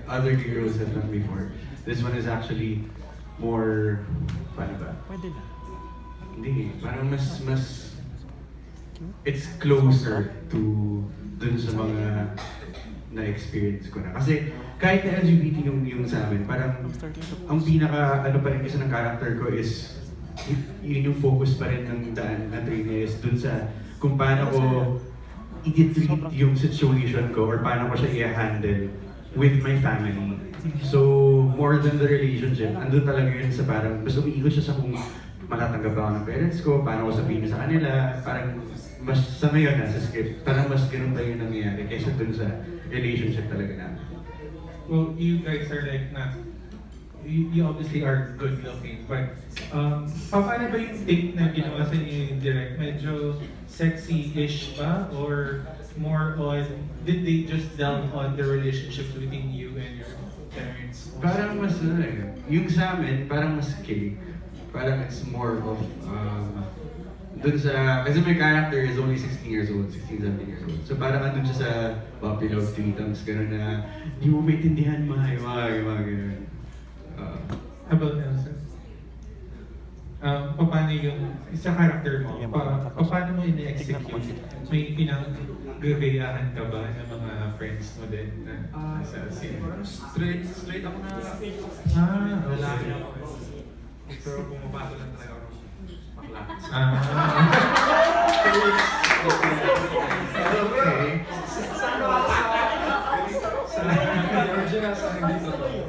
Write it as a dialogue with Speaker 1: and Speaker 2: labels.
Speaker 1: other heroes have done before. This one is actually more, paano ba?
Speaker 2: Pwede na.
Speaker 1: Hindi, parang mas, it's closer to dun sa mga na-experience ko na. Kasi kahit na LGBT yung sa amin, parang ang pinaka, ano pa rin kasi ng character ko is, yun yung focus pa rin ng daan na training is dun sa kung paano ko i-treat yung situation ko or paano ko siya i-handle with my family. So, more than the relationship, andun talaga yun sa parang, mas umiikot siya sa kung matatanggap ako ng parents ko, paano ko sabihin sa kanila, parang mas sa ngayon na sa script, parang mas ganun tayo yung nangyayari kaysa dun sa relationship talaga namin.
Speaker 3: Well, you guys are like not, you obviously are good looking, but paano ba yung take na ginawa sa inyo yung direct? Medyo sexy-ish ba? Or more on, did they just delve on the relationship between you and your parents?
Speaker 1: Parang mas yung sa amin, parang mas cake. Parang it's more of, dun sa, kasi my character is only 16 years old, 16, 17 years old. So parang andun siya sa puppy love tweetums, gano'n na, di mo maintindihan mga gano'n.
Speaker 3: How about Nelson? Paano yung, sa character mo, paano mo ini-execute? May pinag-gagayahan ka ba ng mga friends mo din na sa scene?
Speaker 4: Straight ako na lalaki ako. Pero bumabado lang talaga ako bakla.
Speaker 1: Okay.
Speaker 4: Sa original sa hindi totoo.